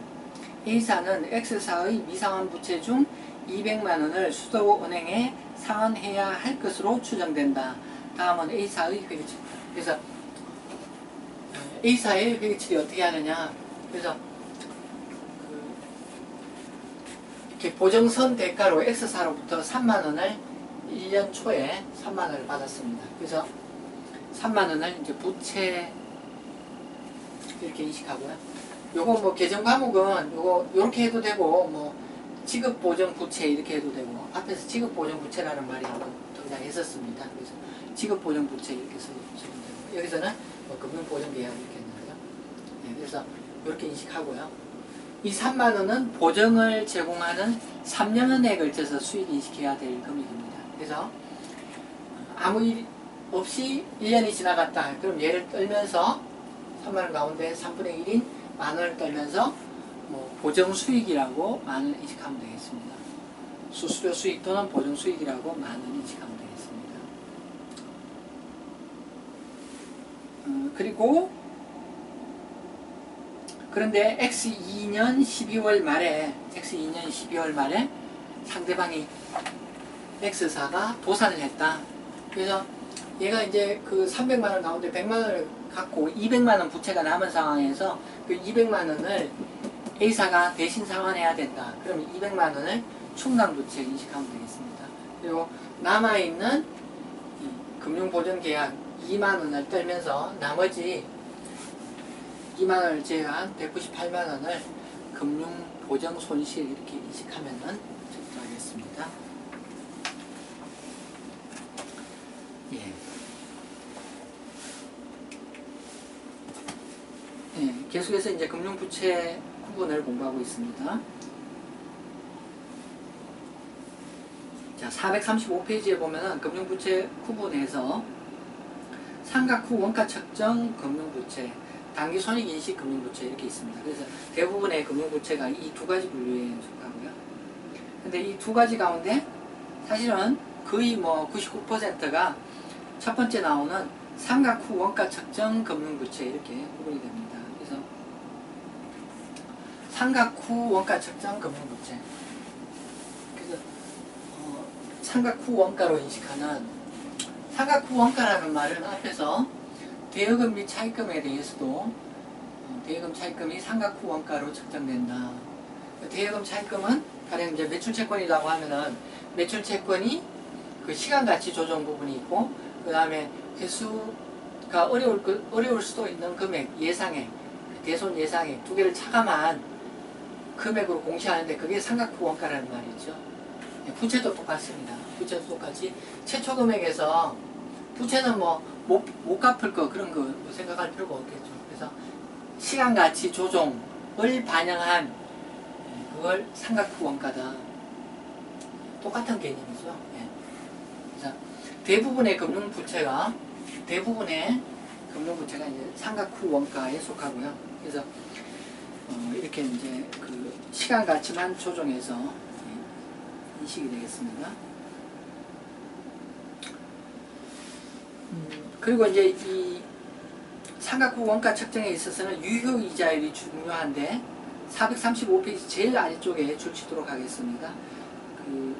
A사는 X사의 미상환 부채 중 200만원을 수도은행에 상환해야 할 것으로 추정된다. 다음은 A사의 회계처리. 그래서 A사의 회계처리 어떻게 하느냐. 그래서 이렇게 보증선 대가로 X사로부터 3만원을 1년 초에 3만원을 받았습니다. 그래서 3만원을 이제 부채 이렇게 인식하고요. 요거 뭐 계정 과목은 요거 요렇게 해도 되고 뭐 지급보증 부채 이렇게 해도 되고, 앞에서 지급보증 부채라는 말이 한번 등장했었습니다. 그래서 지급보증 부채 이렇게 쓰면 되고, 여기서는 뭐 금융보증 계약 이렇게 했는 거죠. 네, 그래서 이렇게 인식하고요. 이 3만원은 보증을 제공하는 3년에 걸쳐서 수익 인식해야 될 금액입니다. 그래서 아무 일 없이 1년이 지나갔다. 그럼 얘를 떨면서 3만원 가운데 3분의 1인 만원을 떨면서 뭐 보정 수익이라고 만원 인식하면 되겠습니다. 수수료 수익 또는 보정 수익이라고 만원 인식하면 되겠습니다. 그리고 그런데 X2년 12월 말에 상대방이 X사가 도산을 했다. 그래서 얘가 이제 그 300만원 가운데 100만원을 갖고 200만원 부채가 남은 상황에서 그 200만원을 A사가 대신 상환해야 된다. 그러면 200만원을 충당부채 인식하면 되겠습니다. 그리고 남아있는 금융보증계약 2만원을 떨면서 나머지 2만원을 제외한 198만원을 금융보정손실 이렇게 인식하면은 적당하겠습니다. 예. 예, 계속해서 이제 금융부채 구분을 공부하고 있습니다. 자, 435페이지에 보면은 금융부채 구분에서 삼각 후 원가 측정 금융부채, 단기 손익인식 금융부채 이렇게 있습니다. 그래서 대부분의 금융부채가 이 두 가지 분류에 속하고요. 근데 이 두 가지 가운데 사실은 거의 뭐 99%가 첫 번째 나오는 상각 후 원가 측정 금융부채 이렇게 구분이 됩니다. 그래서 상각 후 원가 측정 금융부채. 그래서 상각 후 원가로 인식하는 상각 후 원가라는 말은 앞에서 대여금 및 차입금에 대해서도 대여금 차입금이 상각 후 원가로 측정된다. 대여금 차입금은 가령 이제 매출채권이라고 하면은 매출채권이 그 시간가치 조정 부분이 있고 그 다음에 회수가 어려울 수도 있는 금액 예상액 대손 예상액 두 개를 차감한 금액으로 공시하는데 그게 상각 후 원가라는 말이죠. 부채도 똑같습니다. 부채도 똑같이 최초 금액에서 부채는 뭐 못 갚을 거 그런 거 생각할 필요가 없겠죠. 그래서 시간가치 조정을 반영한 그걸 상각 후 원가다. 똑같은 개념이죠. 그래서 대부분의 금융부채가 이제 상각 후 원가에 속하고요. 그래서 이렇게 이제 그 시간가치만 조정해서 인식이 되겠습니다. 그리고 이제 이 상각 후 원가 측정에 있어서는 유효이자율이 중요한데 435페이지 제일 아래쪽에 줄치도록 하겠습니다. 그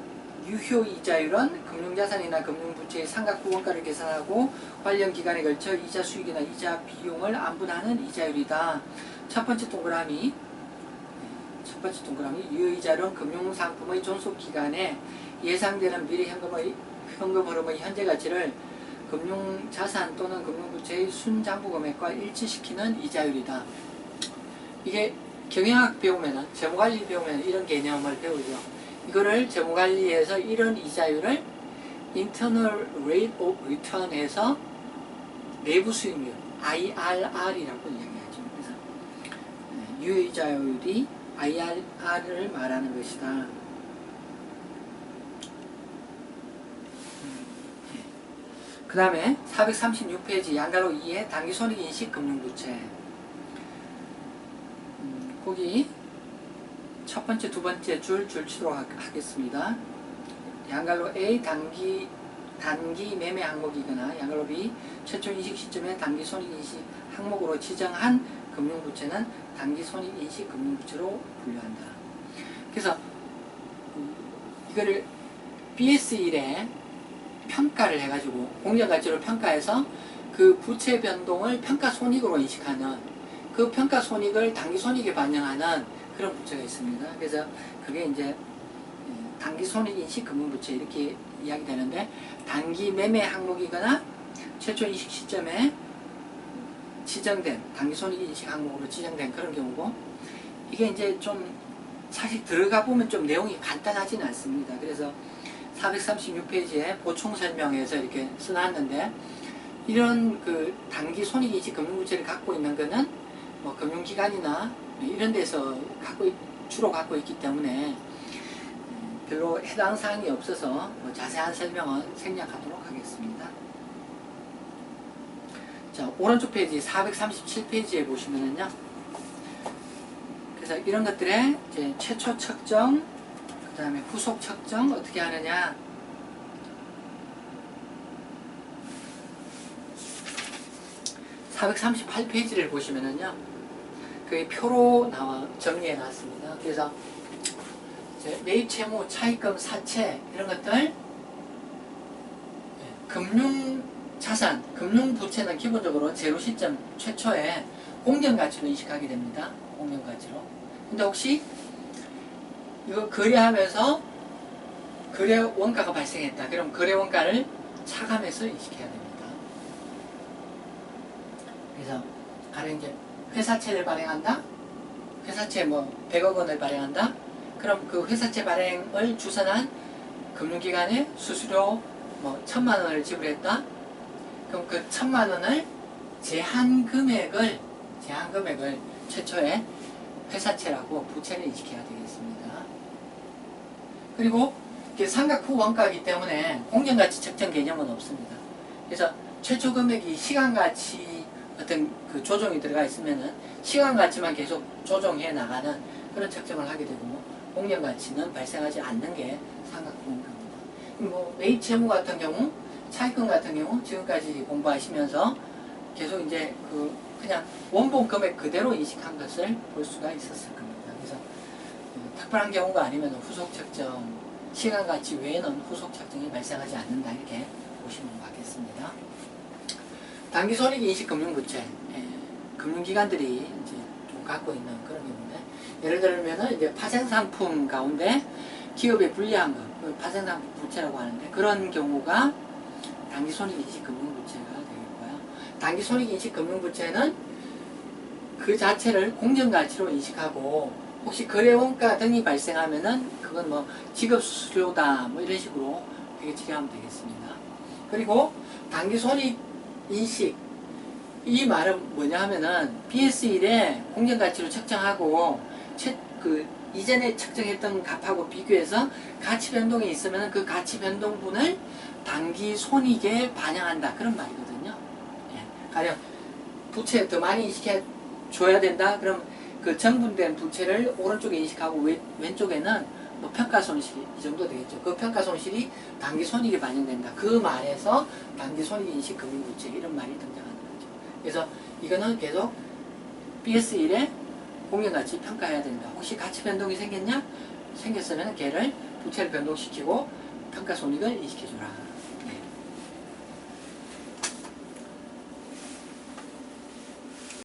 유효이자율은 금융자산이나 금융부채의 상각 후 원가를 계산하고 관련 기간에 걸쳐 이자 수익이나 이자 비용을 안분하는 이자율이다. 첫 번째 동그라미 유효이자율은 금융상품의 존속기간에 예상되는 미래 현금 흐름의 현재 가치를 금융자산 또는 금융부채의 순장부 금액과 일치시키는 이자율이다. 이게 경영학 배우면은 재무관리 배우면 이런 개념을 배우죠. 이거를 재무관리에서 이런 이자율을 Internal Rate of Return에서 내부 수익률 IRR이라고 이야기하죠. 그래서 유효이자율이 IRR을 말하는 것이다. 그 다음에 436페이지 양가로 2의 단기손익인식 금융부채. 거기 첫 번째, 두 번째 줄치도록 하겠습니다. 양갈로 A 단기 매매 항목이거나 양갈로 B 최초 인식 시점에 단기 손익인식 항목으로 지정한 금융부채는 단기 손익인식 금융부채로 분류한다. 그래서 이거를 BS1에 평가를 해가지고 공정가치로 평가해서 그 부채 변동을 평가손익으로 인식하는 그 평가손익을 단기손익에 반영하는 그런 부채가 있습니다. 그래서 그게 이제 단기손익인식 금융부채 이렇게 이야기되는데 단기 매매 항목이거나 최초 인식 시점에 지정된 단기손익인식 항목으로 지정된 그런 경우고 이게 이제 좀 사실 들어가 보면 좀 내용이 간단하지는 않습니다. 그래서 436페이지에 보충 설명에서 이렇게 써놨는데 이런 그 단기 손익인식 금융부채를 갖고 있는 거는 뭐 금융기관이나 이런 데서 주로 갖고 있기 때문에 별로 해당 사항이 없어서 뭐 자세한 설명은 생략하도록 하겠습니다. 자, 오른쪽 페이지 437페이지에 보시면은요. 그래서 이런 것들의 이제 최초 측정, 그 다음에 후속 측정 어떻게 하느냐. 438페이지를 보시면은요. 그 표로 정리해 놨습니다. 그래서 매입 채무, 차입금, 사채 이런 것들 금융자산, 금융부채는 기본적으로 제로 시점 최초에 공정가치로 인식하게 됩니다. 공정가치로. 근데 혹시 이거 거래하면서 거래 원가가 발생했다. 그럼 거래 원가를 차감해서 인식해야 됩니다. 그래서 가령 이제 회사채를 발행한다? 회사채 뭐 100억 원을 발행한다? 그럼 그 회사채 발행을 주선한 금융기관에 수수료 뭐 1000만 원을 지불했다? 그럼 그 1000만 원을 제한 금액을 최초에 회사채라고 부채를 인식해야 되겠습니다. 그리고 이게 상각 후 원가이기 때문에 공정가치 측정 개념은 없습니다. 그래서 최초 금액이 시간가치 어떤 그 조정이 들어가 있으면은 시간 가치만 계속 조정해 나가는 그런 책정을 하게 되고, 공정 가치는 발생하지 않는 게 삼각부문표입니다. 뭐 매입 채무 같은 경우, 차입금 같은 경우 지금까지 공부하시면서 계속 이제 그냥 원본 금액 그대로 인식한 것을 볼 수가 있었을 겁니다. 그래서 특별한 경우가 아니면 후속 책정, 시간 가치 외에는 후속 책정이 발생하지 않는다, 이렇게 보시면 맞겠습니다. 단기손익 인식 금융부채, 금융기관들이 이제 좀 갖고 있는 그런 경우인데, 예를 들면은 이제 파생상품 가운데 기업에 불리한 것, 파생상품 부채라고 하는데, 그런 경우가 단기손익 인식 금융부채가 되겠고요. 단기손익 인식 금융부채는 그 자체를 공정가치로 인식하고, 혹시 거래원가 등이 발생하면은 그건 뭐 지급수수료다 뭐 이런 식으로 되게 처리하면 되겠습니다. 그리고 단기손익 인식, 이 말은 뭐냐 하면은 BS1에 공정가치로 책정하고 이전에 책정했던 값하고 비교해서 가치 변동이 있으면 그 가치 변동분을 단기손익에 반영한다, 그런 말이거든요. 예. 가령 부채 더 많이 인식해 줘야 된다, 그럼 그 정분된 부채를 오른쪽에 인식하고 왼쪽에는 뭐 평가손실 이 정도 되겠죠. 그 평가손실이 단기손익에 반영된다, 그 말에서 단기손익 인식 금융부채, 이런 말이 등장하는 거죠. 그래서 이거는 계속 BS1에 공정가치 평가해야 된다. 혹시 가치 변동이 생겼냐? 생겼으면 걔를 부채를 변동시키고 평가손익을 인식해줘라.